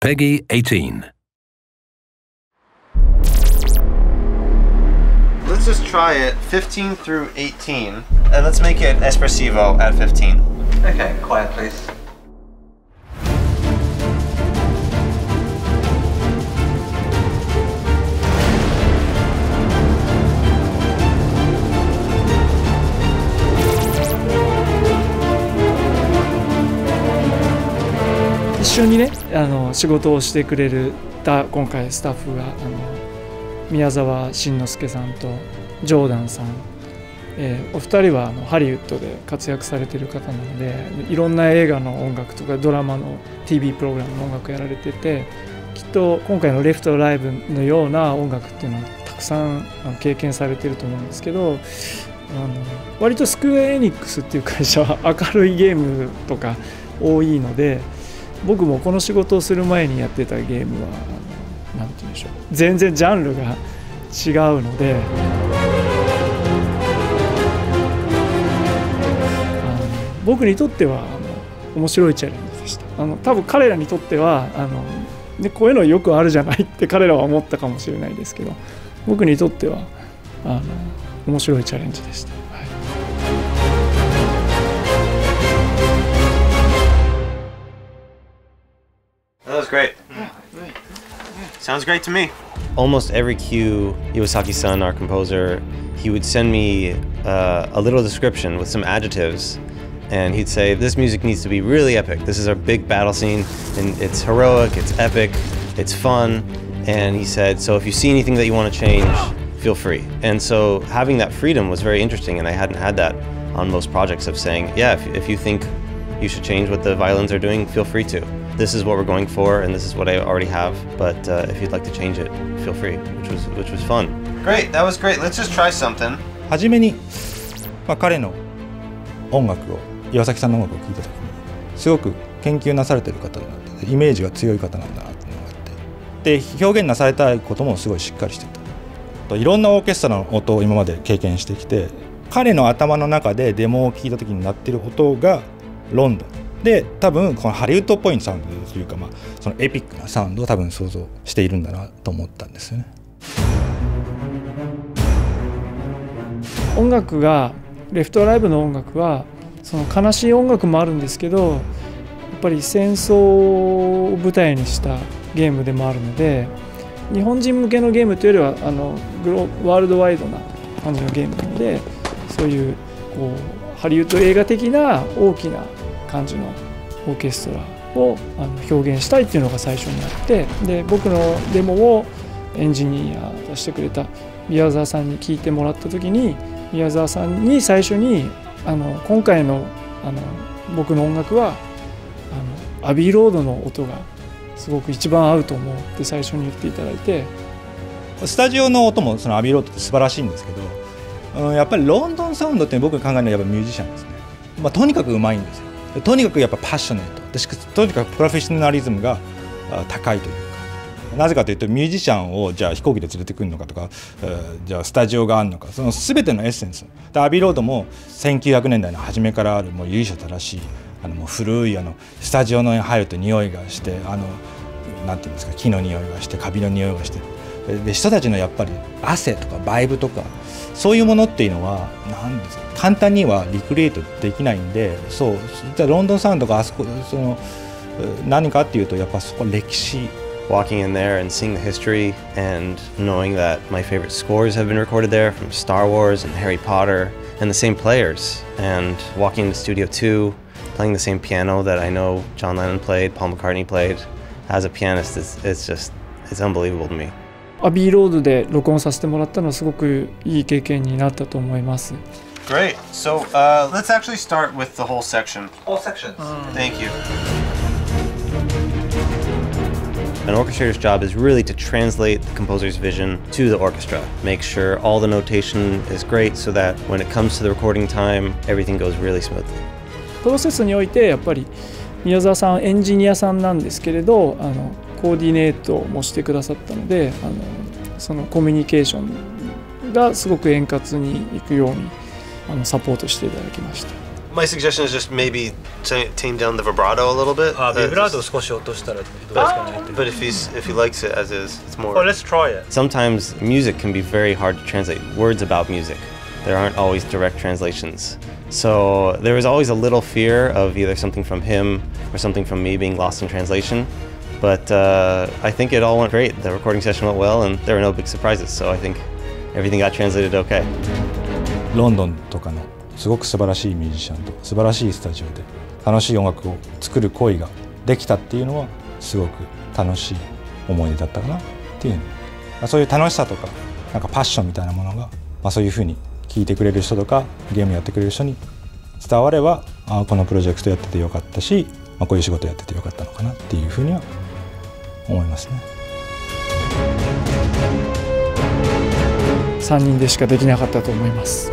Peggy 18. Let's just try it 15 through 18, and let's make it espressivo at 15. Okay, quiet please. 一緒にね仕事をしてくれた今回スタッフが宮沢慎之介さんとジョーダンさん、お二人はハリウッドで活躍されている方なのでいろんな映画の音楽とかドラマの TV プログラムの音楽やられててきっと今回のレフトライブのような音楽っていうのはたくさん経験されてると思うんですけど割とスクエア・エニックスっていう会社は明るいゲームとか多いので僕もこの仕事をする前にやってたゲームはなんて言うんでしょう全然ジャンルが違うので僕にとっては面白いチャレンジでした。多分彼らにとってはでこういうのよくあるじゃないって彼らは思ったかもしれないですけど僕にとっては面白いチャレンジでした。That was great. Sounds great to me. Almost every cue, Iwasaki-san, our composer, he would send me a little description with some adjectives, and he'd say, this music needs to be really epic. This is our big battle scene, and it's heroic, it's epic, it's fun, and he said, so if you see anything that you want to change, feel free. And so having that freedom was very interesting, and I hadn't had that on most projects of saying, yeah, if you think you should change what the violins are doing, feel free to. This is what we're going for, and this is what I already have. But if you'd like to change it, feel free, which was fun. Great, that was great. Let's just try something. はじめに、彼の音楽を岩崎さんの音楽を聴いた時にすごく研究なされている方なのでイメージが強い方なんだなっていうのがあってで表現なされたいこともすごいしっかりしてたいろんなオーケストラの音を今まで経験してきて彼の頭の中でデモを聴いた時になっている音がロンドンで多分このハリウッドっぽいサウンドというか、そのエピックなサウンドを多分想像しているんだなと思ったんですよね。音楽がレフトライブの音楽はその悲しい音楽もあるんですけどやっぱり戦争を舞台にしたゲームでもあるので日本人向けのゲームというよりはワールドワイドな感じのゲームなのでそういうハリウッド映画的な大きな感じのオーケストラを表現したいっていうのが最初にあってで僕のデモをエンジニア出してくれた宮沢さんに聞いてもらった時に宮沢さんに最初に今回の僕の音楽はアビーロードの音がすごく一番合うと思うって最初に言っていただいてスタジオの音もそのアビーロードって素晴らしいんですけど、やっぱりロンドンサウンドって僕が考えるのはやっぱミュージシャンですね。とにかくうまいんですよ。とにかくやっぱパッショネットでとにかくプロフェッショナリズムが高いというかなぜかというとミュージシャンをじゃあ飛行機で連れてくるのかとかじゃあスタジオがあるのかその全てのエッセンスでアビーロードも1900年代の初めからあるもう由緒正しいもう古いスタジオに入ると匂いがしてなんていうんですか木の匂いがしてカビの匂いがしてで人たちのやっぱり汗とかバイブとかそういうものっていうのは何ですか簡単にはリクリエイトできないんでそうじゃあロンドンサウンドがあそこ何かっていうとやっぱそこ歴史 Walking in there and seeing the history and knowing that my favorite scores have been recorded there from Star Wars and Harry Potter and the same players and walking into Studio 2 playing the same piano that I know John Lennon played, Paul McCartney played as a pianist it's unbelievable to me. アビーロードで録音させてもらったのはすごくいい経験になったと思います。Great. So let's actually start with the whole section. All sections. Thank you. An orchestrator's job is really to translate the composer's vision to the orchestra. Make sure all the notation is great so that when it comes to the recording time, everything goes really smoothly. プロセスにおいてやっぱり宮沢さんエンジニアさんなんですけれどコーディネートもしてくださったのでそのコミュニケーションがすごく円滑にいくようにサポートしていただきました。My suggestion is just maybe tame down the vibrato a little bit. ビブラートを少し落としたらどうですかね。But if he likes it as is, it's more. Well, let's try it. Sometimes music can be very hard to translate. Words about music. There aren't always direct translations. So there was always a little fear of either something from him or something from me being lost in translation. But I think it all went great. The recording session went well and there were no big surprises. So I think everything got translated okay. ロンドンとかのすごく素晴らしいミュージシャンと素晴らしいスタジオで楽しい音楽を作る行為ができたっていうのはすごく楽しい思い出だったかなっていうの、そういう楽しさとかなんかパッションみたいなものが、そういうふうに聴いてくれる人とかゲームやってくれる人に伝われば、このプロジェクトやっててよかったし、こういう仕事やっててよかったのかなっていうふうには思いますね。3人でしかできなかったと思います。